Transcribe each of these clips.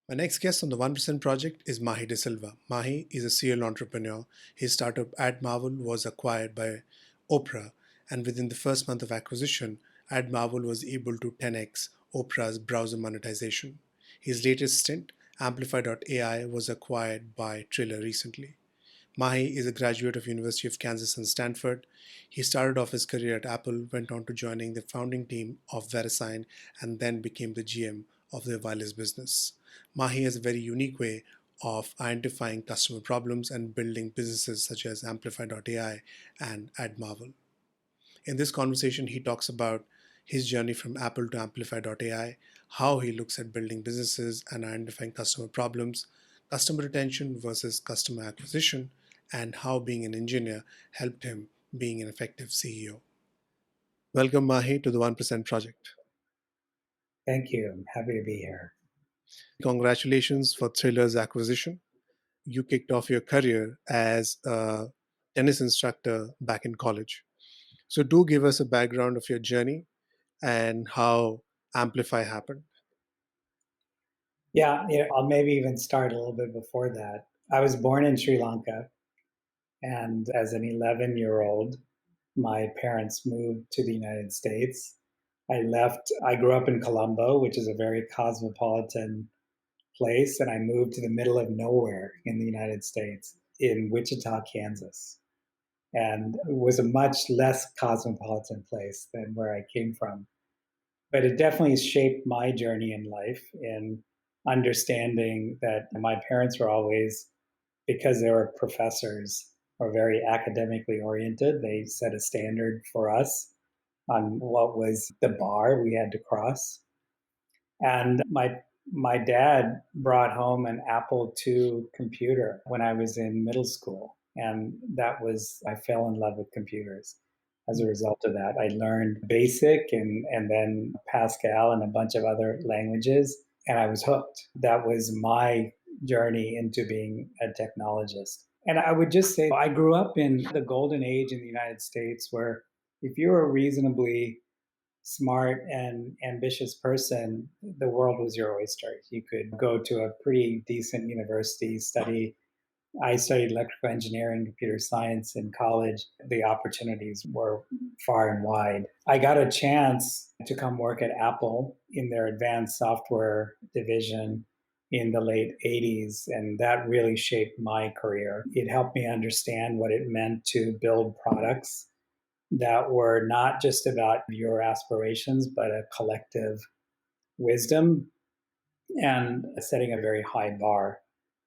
My next guest on the 1% project is Mahi de Silva. Mahi is a serial entrepreneur. His startup AdMarvel was acquired by Oprah, and within the first month of acquisition, AdMarvel was able to 10x Oprah's browser monetization. His latest stint, Amplify.ai, was acquired by Triller recently. Mahi is a graduate of University of Kansas and Stanford. He started off his career at Apple, went on to joining the founding team of VeriSign, and then became the GM of their wireless business. Mahi has a very unique way of identifying customer problems and building businesses such as Amplify.ai and AdMarvel. In this conversation, he talks about his journey from Apple to Amplify.ai, how he looks at building businesses and identifying customer problems, customer retention versus customer acquisition, and how being an engineer helped him being an effective CEO. Welcome, Mahi, to the 1% Project. Thank you. I'm happy to be here. Congratulations for Thriller's acquisition. You kicked off your career as a tennis instructor back in college. So, do give us a background of your journey and how Amplify happened. Yeah, I'll maybe even start a little bit before that. I was born in Sri Lanka, and as an 11-year-old, my parents moved to the United States. I grew up in Colombo, which is a very cosmopolitan place, and I moved to the middle of nowhere in the United States, in Wichita, Kansas. And it was a much less cosmopolitan place than where I came from. But it definitely shaped my journey in life in understanding that my parents were always, because they were professors or very academically oriented, they set a standard for us on what was the bar we had to cross. And my dad brought home an Apple II computer when I was in middle school. And I fell in love with computers. As a result of that, I learned BASIC and then Pascal and a bunch of other languages, and I was hooked. That was my journey into being a technologist. And I would just say I grew up in the golden age in the United States where if you were reasonably smart and ambitious person, the world was your oyster. You could go to a pretty decent university, study. I studied electrical engineering, computer science in college. The opportunities were far and wide. I got a chance to come work at Apple in their advanced software division in the late 80s, and that really shaped my career. It helped me understand what it meant to build products that were not just about your aspirations, but a collective wisdom and setting a very high bar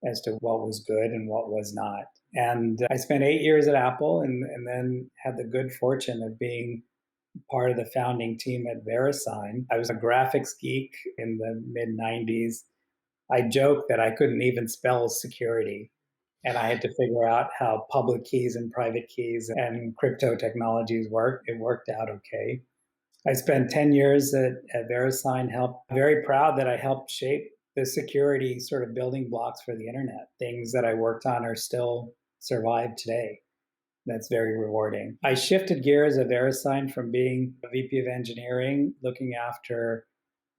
as to what was good and what was not. And I spent 8 years at Apple and then had the good fortune of being part of the founding team at VeriSign. I was a graphics geek in the mid 90s. I joke that I couldn't even spell security, and I had to figure out how public keys and private keys and crypto technologies work. It worked out okay. I spent 10 years at VeriSign. Very proud that I helped shape the security sort of building blocks for the internet. Things that I worked on are still survive today. That's very rewarding. I shifted gears at VeriSign from being a VP of engineering, looking after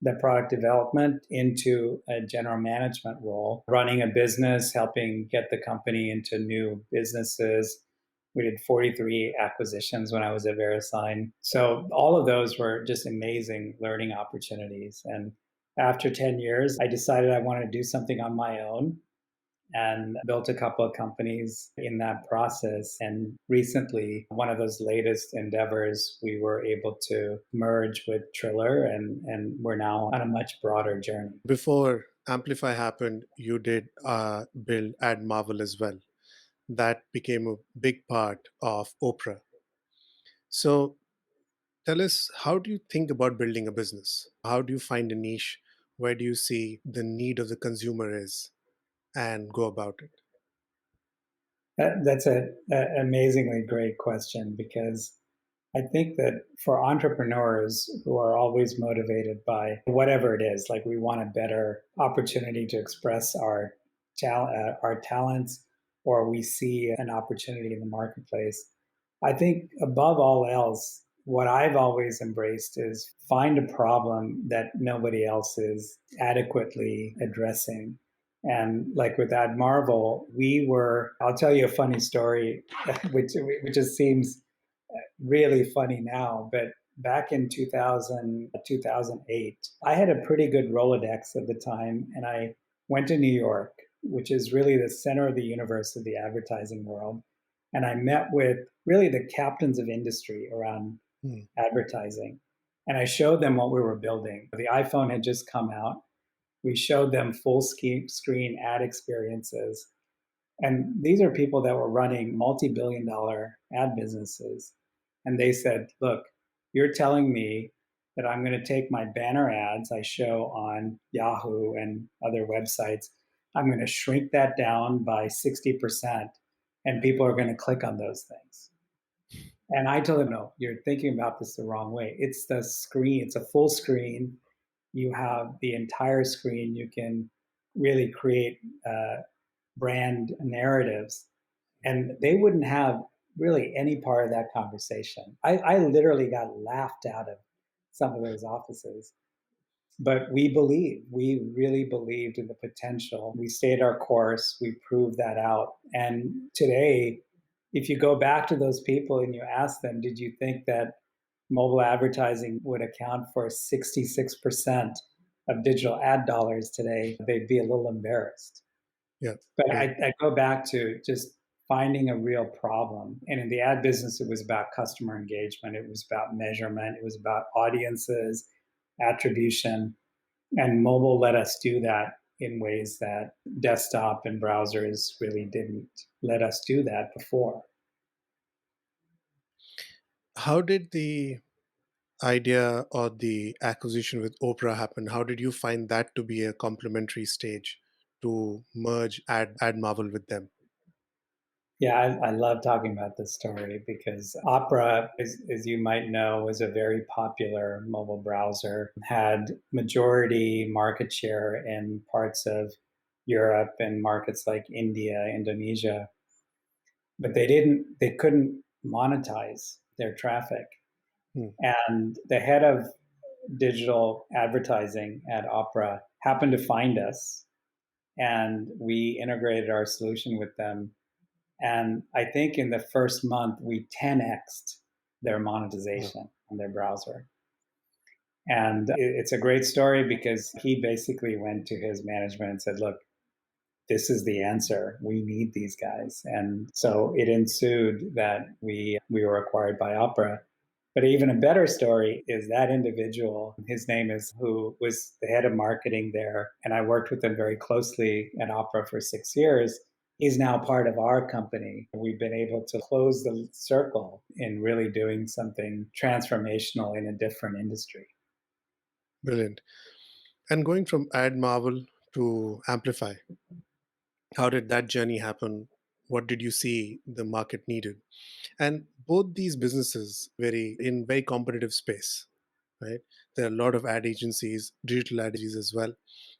the product development, into a general management role, running a business, helping get the company into new businesses. We did 43 acquisitions when I was at VeriSign. So all of those were just amazing learning opportunities. And after 10 years, I decided I wanted to do something on my own and built a couple of companies in that process. And recently, one of those latest endeavors, we were able to merge with Triller, and we're now on a much broader journey. Before Amplify happened, you did build AdMarvel as well. That became a big part of Oprah. So tell us, how do you think about building a business? How do you find a niche? Where do you see the need of the consumer is and go about it? That's an amazingly great question, because I think that for entrepreneurs who are always motivated by whatever it is, like we want a better opportunity to express our talents, or we see an opportunity in the marketplace. I think above all else, what I've always embraced is find a problem that nobody else is adequately addressing. And like with AdMarvel, I'll tell you a funny story, which just seems really funny now, but back in 2000, 2008, I had a pretty good Rolodex at the time, and I went to New York, which is really the center of the universe of the advertising world. And I met with really the captains of industry around Hmm. advertising. And I showed them what we were building. The iPhone had just come out. We showed them full screen ad experiences. And these are people that were running multi-billion-dollar ad businesses. And they said, look, you're telling me that I'm going to take my banner ads I show on Yahoo and other websites, I'm going to shrink that down by 60%, and people are going to click on those things. And I told them, no, you're thinking about this the wrong way. It's the screen, it's a full screen. You have the entire screen. You can really create brand narratives. And they wouldn't have really any part of that conversation. I literally got laughed out of some of those offices. But we really believed in the potential. We stayed our course, we proved that out. And today, if you go back to those people and you ask them, did you think that mobile advertising would account for 66% of digital ad dollars today? They'd be a little embarrassed. Yeah, But yeah. I go back to just finding a real problem. And in the ad business, it was about customer engagement, it was about measurement, it was about audiences, attribution. And mobile let us do that in ways that desktop and browsers really didn't let us do that before. How did the idea or the acquisition with Oprah happen? How did you find that to be a complementary stage to merge AdMarvel with them? Yeah, I love talking about this story because Opera, as you might know, was a very popular mobile browser, had majority market share in parts of Europe and markets like India, Indonesia, but they couldn't monetize their traffic. Hmm. And the head of digital advertising at Opera happened to find us, and we integrated our solution with them. And I think in the first month, we 10x'd their Wow. monetization on their browser. And it's a great story because he basically went to his management and said, look, this is the answer. We need these guys. And so it ensued that we were acquired by Opera. But even a better story is that individual, his name is, who was the head of marketing there, and I worked with him very closely at Opera for 6 years. He's now part of our company. We've been able to close the circle in really doing something transformational in a different industry. Brilliant. And going from AdMarvel to Amplify, how did that journey happen? What did you see the market needed? And both these businesses very competitive space, right? There are a lot of ad agencies, digital ad agencies as well.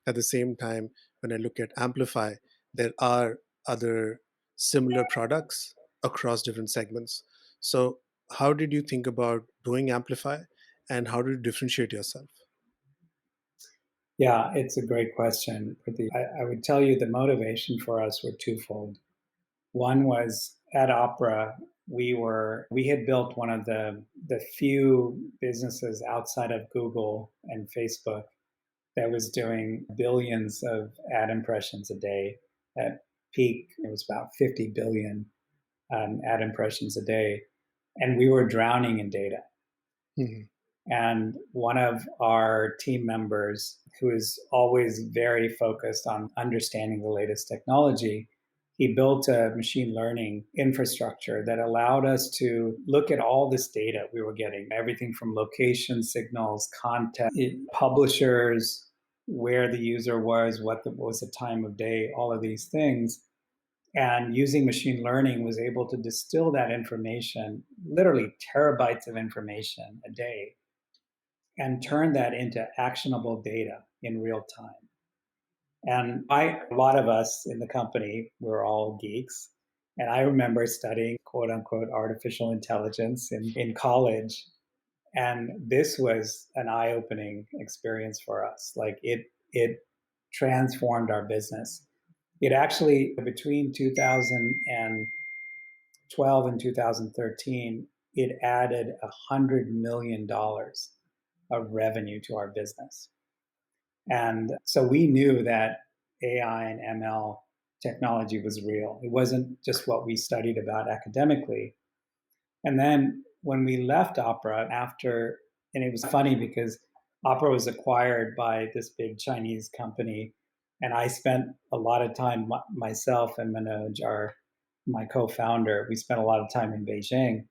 At the same time, when I look at Amplify, there are other similar products across different segments. So how did you think about doing Amplify, and how did you differentiate yourself? Yeah, it's a great question. I would tell you the motivation for us were twofold. One was at Opera, we had built one of the few businesses outside of Google and Facebook that was doing billions of ad impressions a day. At peak, it was about 50 billion ad impressions a day, and we were drowning in data. Mhm. And one of our team members, who is always very focused on understanding the latest technology, he built a machine learning infrastructure that allowed us to look at all this data we were getting, everything from location signals, content, publishers, where the user was, was the time of day, all of these things. And using machine learning was able to distill that information, literally terabytes of information a day, and turn that into actionable data in real time. And a lot of us in the company, we're all geeks. And I remember studying quote unquote artificial intelligence in college. And this was an eye-opening experience for us. Like it transformed our business. It actually, between 2012 and 2013, it added $100 million of revenue to our business. And so we knew that AI and ML technology was real. It wasn't just what we studied about academically. And then when we left Opera after, and it was funny because Opera was acquired by this big Chinese company, and I spent a lot of time, myself and Manoj, my co-founder, we spent a lot of time in Beijing,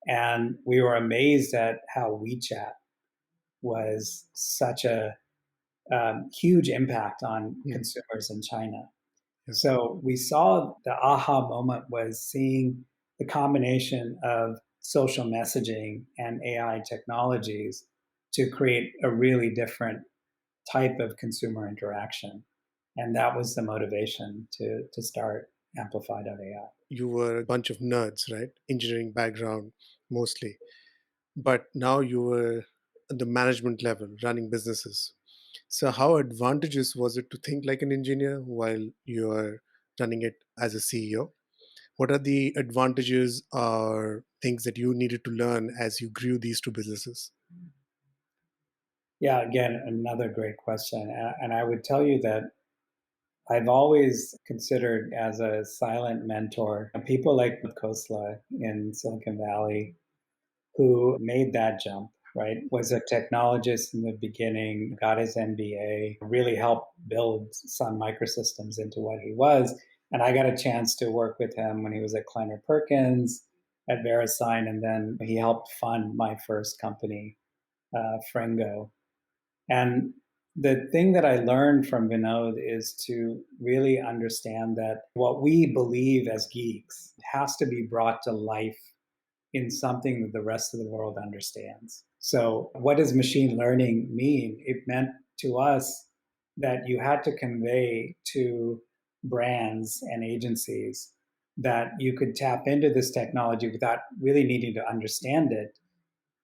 and we were amazed at how WeChat was such a huge impact on consumers in China. Yeah. So we saw the aha moment was seeing the combination of social messaging and AI technologies to create a really different type of consumer interaction. And that was the motivation to start Amplify.ai. You were a bunch of nerds, right? Engineering background mostly. But now you were at the management level, running businesses. So, how advantageous was it to think like an engineer while you are running it as a CEO? What are the advantages or things that you needed to learn as you grew these two businesses? Yeah, again, another great question. And I would tell you that I've always considered as a silent mentor people like Khosla in Silicon Valley who made that jump, right? Was a technologist in the beginning, got his MBA, really helped build Sun Microsystems into what he was. And I got a chance to work with him when he was at Kleiner Perkins, at VeriSign, and then he helped fund my first company, Fringo. And the thing that I learned from Vinod is to really understand that what we believe as geeks has to be brought to life in something that the rest of the world understands. So, what does machine learning mean? It meant to us that you had to convey to brands and agencies that you could tap into this technology without really needing to understand it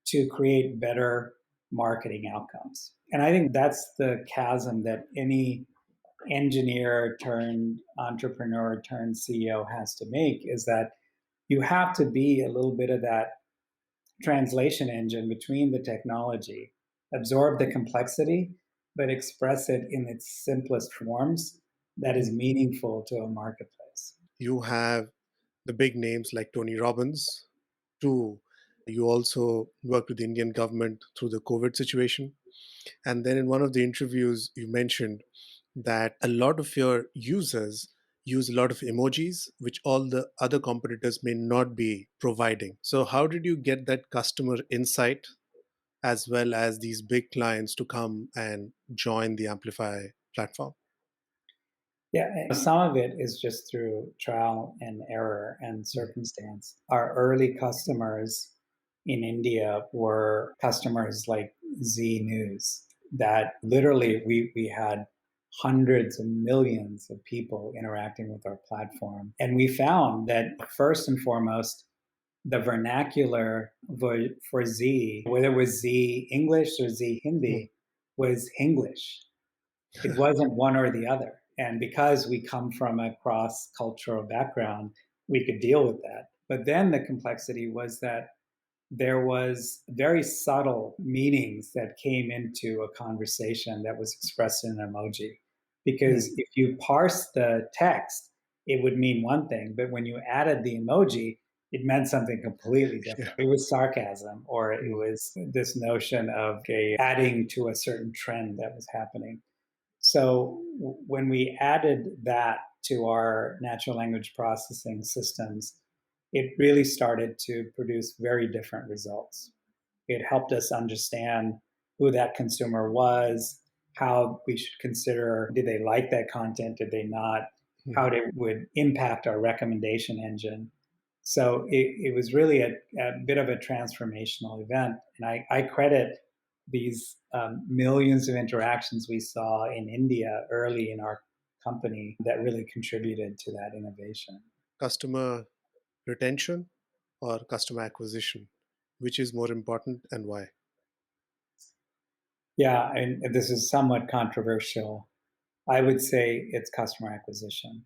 to create better marketing outcomes. And I think that's the chasm that any engineer turned entrepreneur turned CEO has to make is that you have to be a little bit of that translation engine between the technology, absorb the complexity, but express it in its simplest forms that is meaningful to a marketplace. You have the big names like Tony Robbins. Two, you also worked with the Indian government through the COVID situation. And then in one of the interviews, you mentioned that a lot of your users use a lot of emojis, which all the other competitors may not be providing. So, how did you get that customer insight as well as these big clients to come and join the Amplify platform? Yeah, and some of it is just through trial and error and circumstance. Our early customers in India were customers like Z News, that literally we had hundreds of millions of people interacting with our platform. And we found that first and foremost, the vernacular for Z, whether it was Z English or Z Hmm. Hindi, was English. It wasn't one or the other. And because we come from a cross cultural background, we could deal with that. But then the complexity was that there was very subtle meanings that came into a conversation that was expressed in an emoji. Hmm. Because if you parse the text, it would mean one thing, but when you added the emoji, it meant something completely Yeah. different. It was sarcasm, or it Hmm. was this notion of adding to a certain trend that was happening. So when we added that to our natural language processing systems, it really started to produce very different results. It helped us understand who that consumer was, how we should consider did they like that content, did they not, Hmm. how it would impact our recommendation engine. So it was really a bit of a transformational event. And I credit these millions of interactions we saw in India early in our company that really contributed to that innovation. Customer retention or customer acquisition? Which is more important and why? Yeah, and this is somewhat controversial. I would say it's customer acquisition.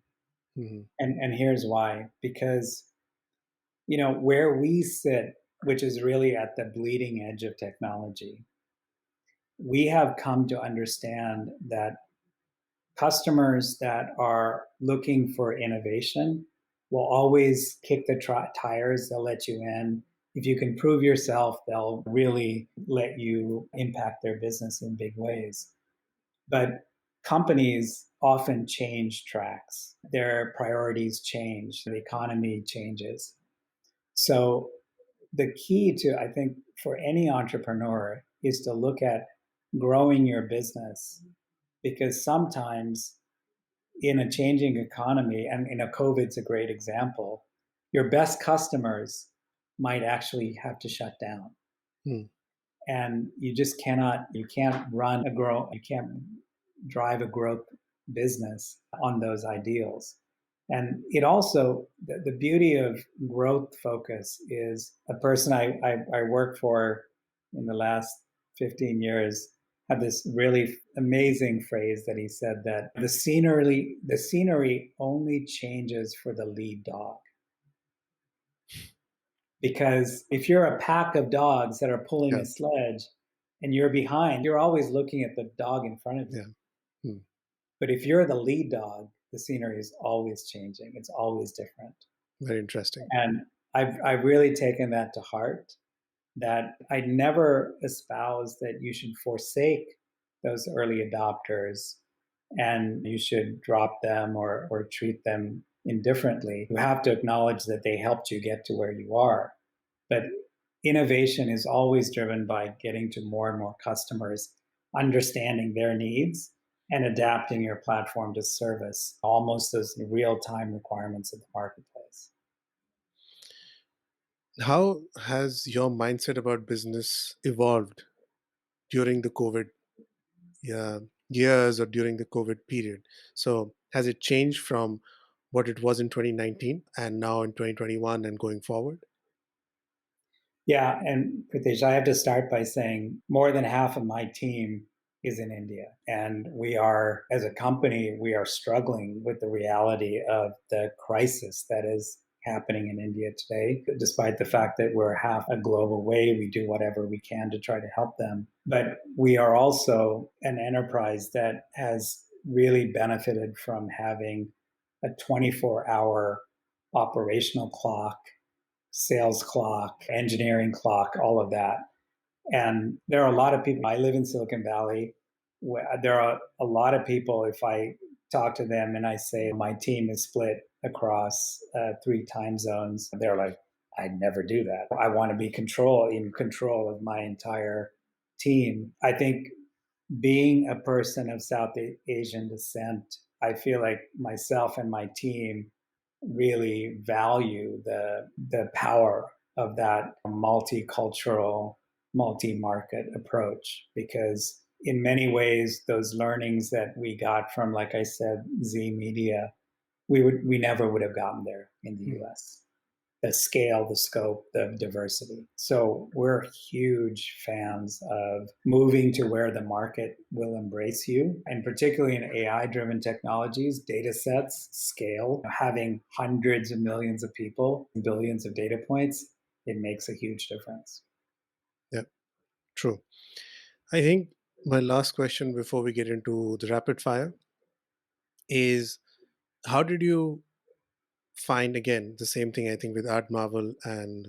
Hmm. And here's why. Because, where we sit, which is really at the bleeding edge of technology, we have come to understand that customers that are looking for innovation will always kick the tires. They'll let you in. If you can prove yourself, they'll really let you impact their business in big ways. But companies often change tracks. Their priorities change, the economy changes. So the key to, I think, for any entrepreneur is to look at growing your business, because sometimes in a changing economy, and COVID's a great example, your best customers might actually have to shut down. Hmm. And you just cannot, you can't run a grow, you can't drive a growth business on those ideals. And it also, the beauty of growth focus is a person I worked for in the last 15 years had this really amazing phrase that he said, that the scenery only changes for the lead dog. Because if you're a pack of dogs that are pulling Yeah. a sledge and you're behind, you're always looking at the dog in front of you. Yeah. Hmm. But if you're the lead dog, the scenery is always changing. It's always different. Very interesting. And I've really taken that to heart, that I never espouse that you should forsake those early adopters and you should drop them or treat them indifferently. You have to acknowledge that they helped you get to where you are. But innovation is always driven by getting to more and more customers, understanding their needs, and adapting your platform to service almost those real time requirements of the marketplace. How has your mindset about business evolved during the COVID, yeah, years, or during the COVID period? So has it changed from what it was in 2019 and now in 2021 and going forward? Yeah, and Pritesh, I have to start by saying more than half of my team is in India. And we are, as a company, we are struggling with the reality of the crisis that is happening in India today. Despite the fact that we're half a globe away, we do whatever we can to try to help them. But we are also an enterprise that has really benefited from having a 24-hour operational clock, sales clock, engineering clock, all of that. And there are a lot of people. I live in Silicon Valley. There are a lot of people, if I talk to them and I say my team is split across 3 time zones, they're like, I'd never do that. I want to be in control of my entire team. I think being a person of South Asian descent, I feel like myself and my team really value the power of that multicultural, multi-market approach, because in many ways those learnings that we got from, like I said, Z Media, we never would have gotten there in the Hmm. US. The scale, the scope, the diversity. So we're huge fans of moving to where the market will embrace you. And particularly in AI driven technologies, data sets, scale, having hundreds of millions of people, billions of data points, it makes a huge difference. Yeah, true. I think my last question before we get into the rapid fire is, how did you find, again, the same thing I think with AdMarvel and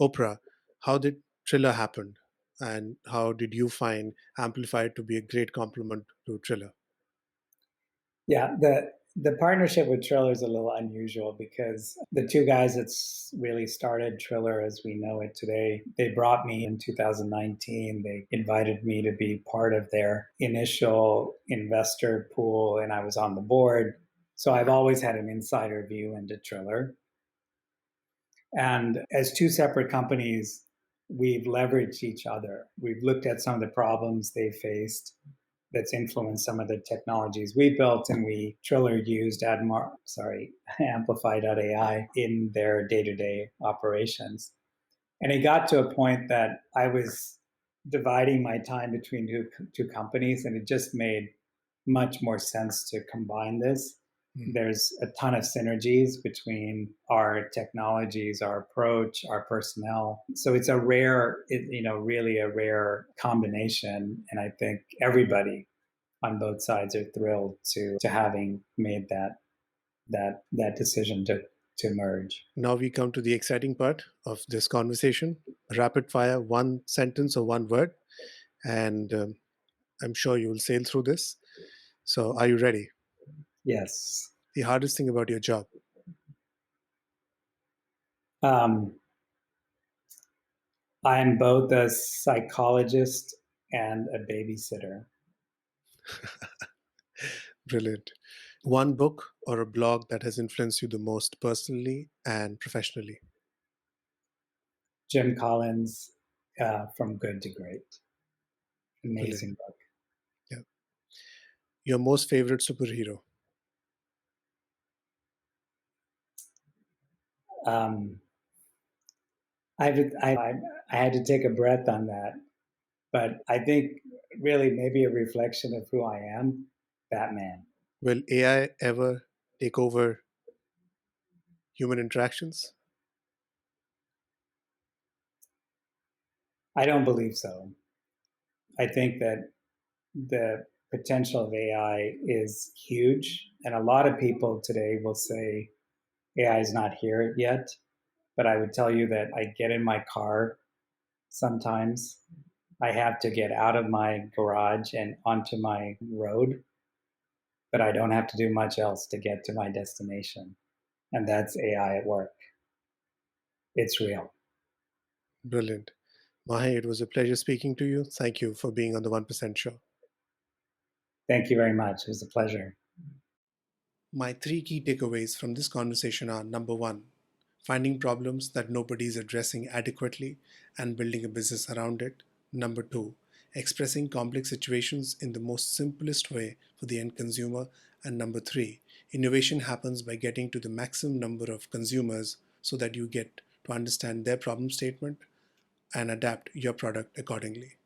Oprah? How did Triller happen? And how did you find Amplify to be a great complement to Triller? Yeah, the partnership with Triller is a little unusual because the two guys that's really started Triller as we know it today, they brought me in 2019. They invited me to be part of their initial investor pool, and I was on the board. So I've always had an insider view into Triller. And as two separate companies, we've leveraged each other. We've looked at some of the problems they faced that's influenced some of the technologies we built, and Triller used Amplify.ai in their day-to-day operations. And it got to a point that I was dividing my time between two companies, and it just made much more sense to combine this. Mm. There's a ton of synergies between our technologies, our approach, our personnel. So it's a rare, really a rare combination. And I think everybody on both sides are thrilled to having made that decision to merge. Now we come to the exciting part of this conversation, rapid fire, one sentence or one word. And I'm sure you will sail through this. So, are you ready? Yes. The hardest thing about your job? Um, I'm both a psychologist and a babysitter. Brilliant. One book or a blog that has influenced you the most personally and professionally? Jim Collins, From Good to Great. Brilliant. Amazing book. Yeah. Your most favorite superhero? Um, I had to take a breath on that, but I think really maybe a reflection of who I am, Batman. Will AI ever take over human interactions? I don't believe so. I think that the potential of AI is huge, and a lot of people today will say AI is not here yet. But I would tell you that I get in my car sometimes. I have to get out of my garage and onto my road, but I don't have to do much else to get to my destination. And that's AI at work. It's real. Brilliant. Mahi, it was a pleasure speaking to you. Thank you for being on the 1% show. Thank you very much. It was a pleasure. My three key takeaways from this conversation are: number one, finding problems that nobody is addressing adequately and building a business around it; number two, expressing complex situations in the most simplest way for the end consumer; and number three, innovation happens by getting to the maximum number of consumers so that you get to understand their problem statement and adapt your product accordingly.